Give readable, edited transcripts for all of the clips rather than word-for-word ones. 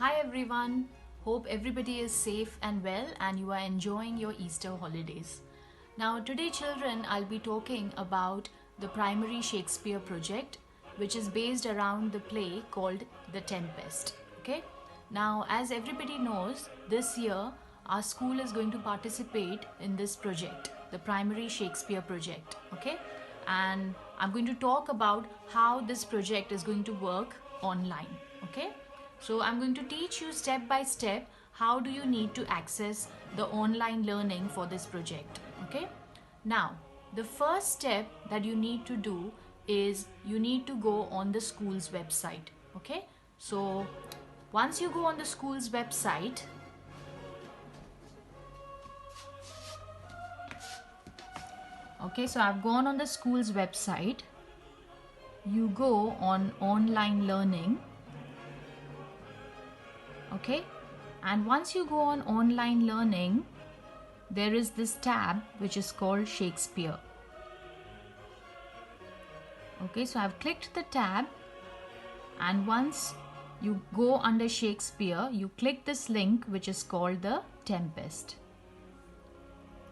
Hi everyone, hope everybody is safe and well and you are enjoying your Easter holidays. Now today children, I'll be talking about the primary Shakespeare project which is based around the play called The Tempest. Okay. Now as everybody knows, this year our school is going to participate in this project, the primary Shakespeare project. Okay. And I'm going to talk about how this project is going to work online. Okay. So I'm going to teach you step by step how do you need to access the online learning for this project. Okay. Now the first step that you need to do is you need to go on the school's website. Okay. So once you go on the school's website, okay, so I've gone on the school's website. You go on online learning. Okay, and once you go on online learning, there is this tab which is called Shakespeare. Okay, so I've clicked the tab, and once you go under Shakespeare, you click this link which is called The Tempest.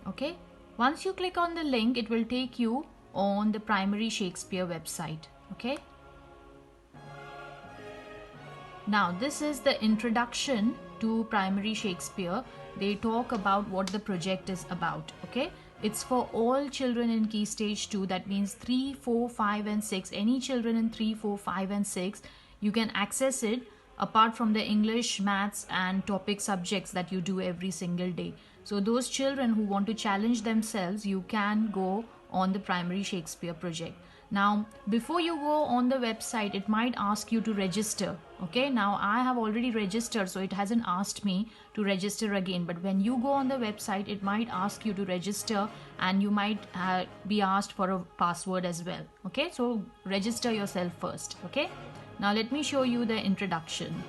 Okay, once you click on the link, it will take you on the primary Shakespeare website. Okay, now this is the introduction to primary Shakespeare. They talk about what the project is about. Okay, it's for all children in Key Stage 2. That means 3, 4, 5 and 6. Any children in 3, 4, 5 and 6, you can access it apart from the English, maths and topic subjects that you do every single day. So those children who want to challenge themselves, you can go on the primary Shakespeare project. Now before you go on the website, it might ask you to register. Okay, now I have already registered, so it hasn't asked me to register again. But when you go on the website, it might ask you to register and you might be asked for a password as well. Okay, so register yourself first. Okay, now let me show you the introduction.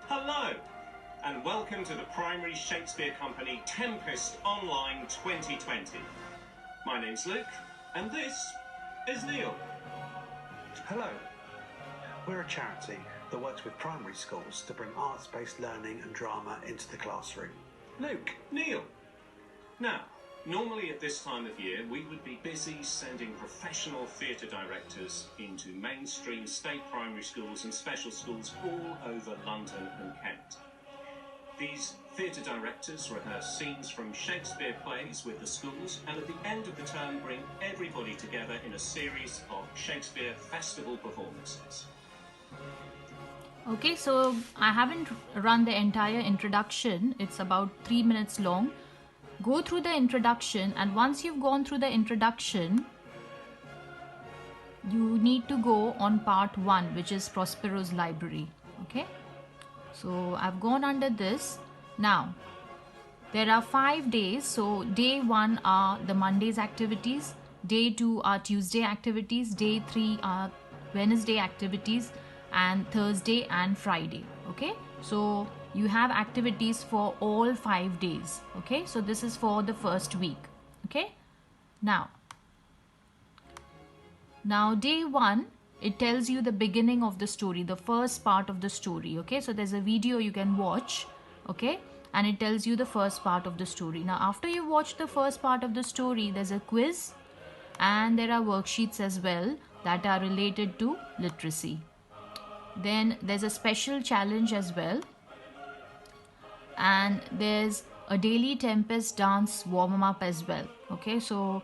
Hello, and welcome to the Primary Shakespeare Company Tempest Online 2020. My name's Luke, and this is Neil. Hello. We're a charity that works with primary schools to bring arts-based learning and drama into the classroom. Luke, Neil. Now, normally at this time of year, we would be busy sending professional theatre directors into mainstream state primary schools and special schools all over London and Kent. These theatre directors rehearse scenes from Shakespeare plays with the schools, and at the end of the term bring everybody together in a series of Shakespeare festival performances. Okay, so I haven't run the entire introduction. It's about 3 minutes long. Go through the introduction, and once you've gone through the introduction, you need to go on part 1, which is Prospero's library. Okay, so I've gone under this. Now there are 5 days. So day 1 are the Monday's activities, day 2 are Tuesday activities, day 3 are Wednesday activities, and Thursday and Friday. Okay, so you have activities for all 5 days. Okay, so this is for the first week. Okay, now day 1, it tells you the beginning of the story, the first part of the story. Okay, so there's a video you can watch. Okay, and it tells you the first part of the story. Now after you watch the first part of the story, there's a quiz and there are worksheets as well that are related to literacy. Then there's a special challenge as well, and there's a daily Tempest dance warm up as well. Okay, so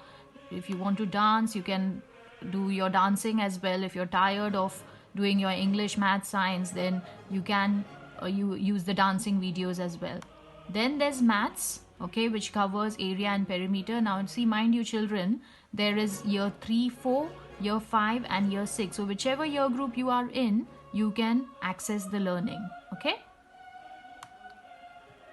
if you want to dance, you can do your dancing as well. If you're tired of doing your English, math, science, then you can you use the dancing videos as well. Then there's maths, okay, which covers area and perimeter. Now see, mind you children, there is year 3, 4, year 5 and year 6. So whichever year group you are in, you can access the learning. Okay,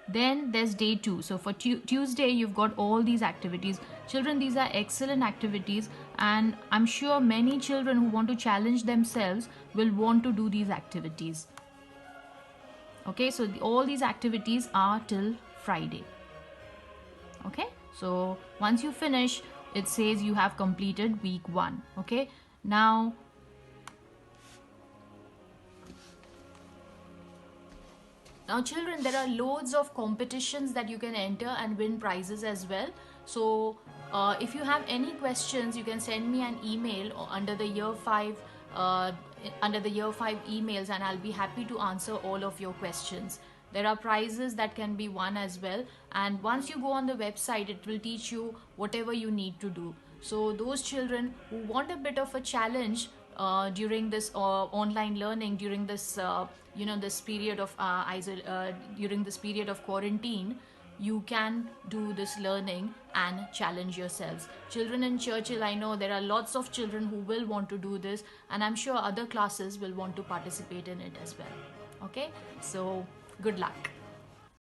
then there's day 2. So for Tuesday, you've got all these activities. Children, these are excellent activities, and I'm sure many children who want to challenge themselves will want to do these activities. Okay, so all these activities are till Friday. Okay, so once you finish, it says you have completed week 1. Okay, now children, there are loads of competitions that you can enter and win prizes as well. So if you have any questions, you can send me an email under the year 5 emails, and I'll be happy to answer all of your questions. There are prizes that can be won as well, and once you go on the website, it will teach you whatever you need to do. So those children who want a bit of a challenge during this online learning, during this this period of during this period of quarantine, you can do this learning and challenge yourselves. Children in Churchill, I know there are lots of children who will want to do this, and I'm sure other classes will want to participate in it as well. Okay, so good luck.